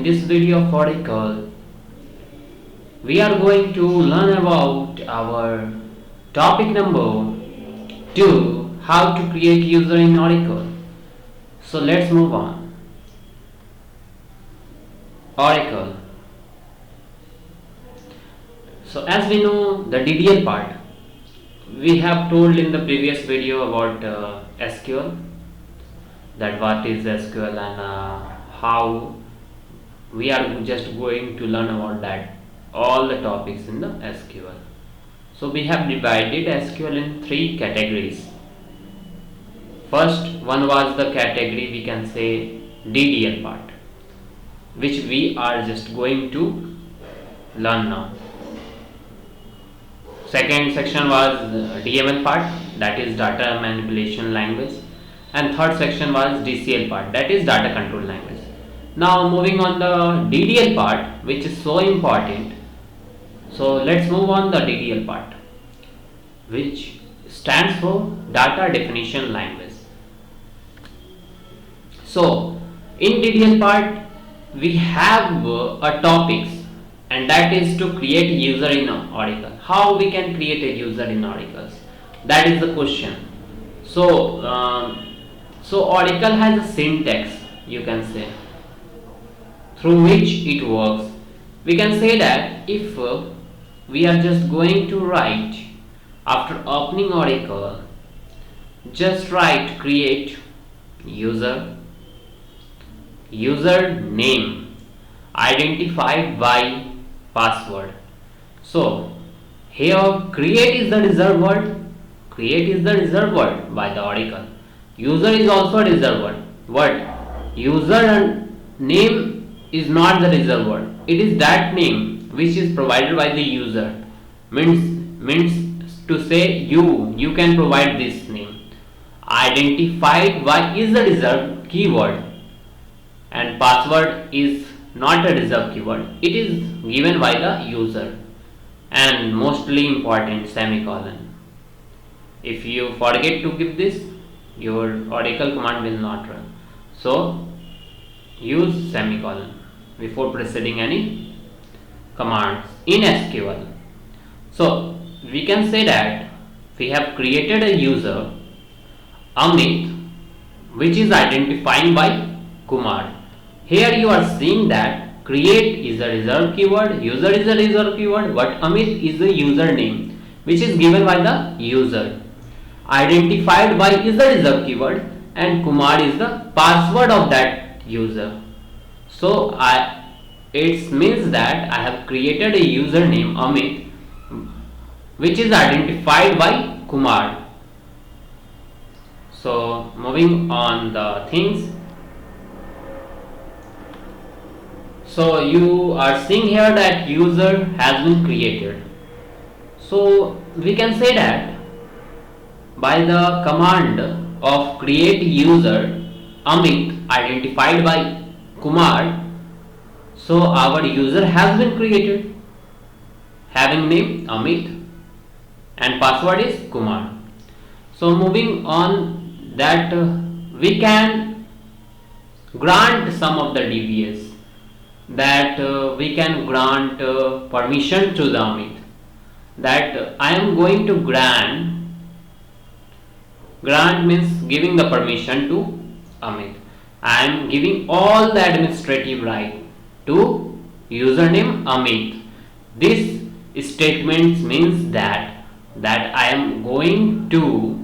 In this video of Oracle, we are going to learn about our topic number 2, how to create user in Oracle. So let's move on. Oracle. So as we know the DDL part, we have told in the previous video about SQL, that what is SQL and how we are just going to learn about that all the topics in the SQL. So we have divided SQL in 3 categories. First one was the category, we can say DDL part, which we are just going to learn now. Second section was DML part, that is data manipulation language, and third section was DCL part, that is data control language. Now moving on the DDL part, which is so important. So let's move on the DDL part, which stands for data definition language. So in DDL part we have a topics, and that is to create user in Oracle. How we can create a user in Oracle? That is the question. So Oracle has a syntax, you can say, through which it works. We can say that if we are just going to write after opening Oracle, just write create user name identified by password. So here create is the reserved word. Create is the reserved word by the Oracle. User is also a reserved word. User and name is not the reserved word. It is that name which is provided by the user. Means to say you can provide this name. Identified by is the reserved keyword, and password is not a reserved keyword. It is given by the user, and mostly important semicolon. If you forget to give this, your Oracle command will not run. So use semicolon before proceeding any commands in SQL. So we can say that we have created a user Amrit, which is identifying by Kumar. Here you are seeing that create is a reserved keyword, user is a reserved keyword, but Amrit is the username which is given by the user. Identified by is the reserved keyword, and Kumar is the password of that user. So it means that I have created a username Amrit, which is identified by Kumar. So moving on the things. So you are seeing here that user has been created. So we can say that by the command of create user Amrit identified by Kumar, so our user has been created, having name Amrit and password is Kumar. So moving on that we can grant some of the DBS, that we can grant permission to the Amrit, that I am going to grant means giving the permission to Amrit. I am giving all the administrative right to username Amrit. This statement means that I am going to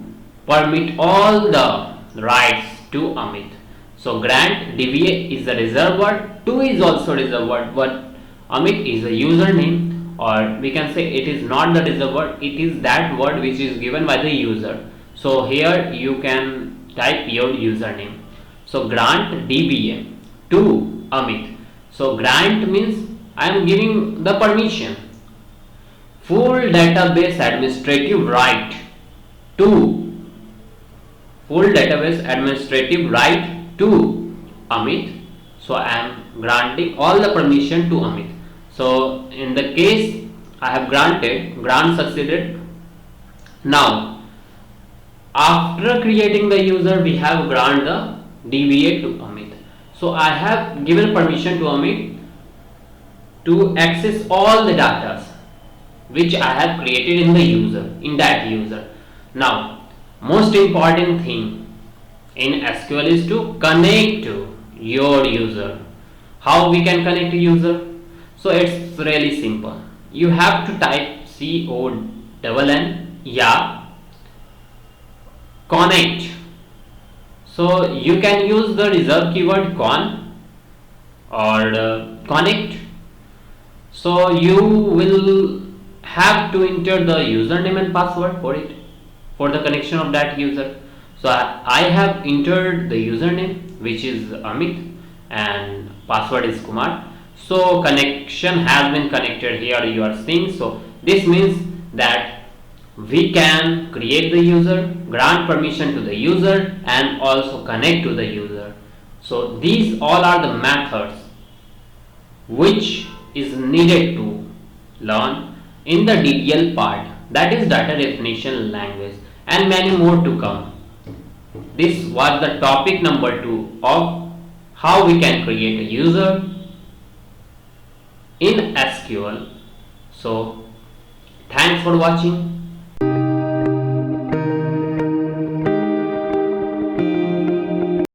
permit all the rights to Amrit. So grant DBA is a reserved word, to is also reserved word, but Amrit is a username, or we can say it is not the reserved word, it is that word which is given by the user. So here you can type your username. So grant DBA to Amrit. So grant means I am giving the permission. Full database administrative right to Amrit. So I am granting all the permission to Amrit. So in the case I have grant succeeded. Now after creating the user, we have grant the DBA to Amrit. So I have given permission to Amit to access all the data which I have created in the user, in that user. Now, most important thing in SQL is to connect to your user. How we can connect to user? So it's really simple. You have to type CONN, yeah, connect. So you can use the reserve keyword con or connect. So you will have to enter the username and password for it, for the connection of that user. So I have entered the username, which is Amit, and password is Kumar. So connection has been connected here, you are seeing. So this means that we can create the user, grant permission to the user, and also connect to the user. So these all are the methods which is needed to learn in the DDL part, that is data definition language, and many more to come. This was the topic number 2 of how we can create a user in SQL. So thanks for watching.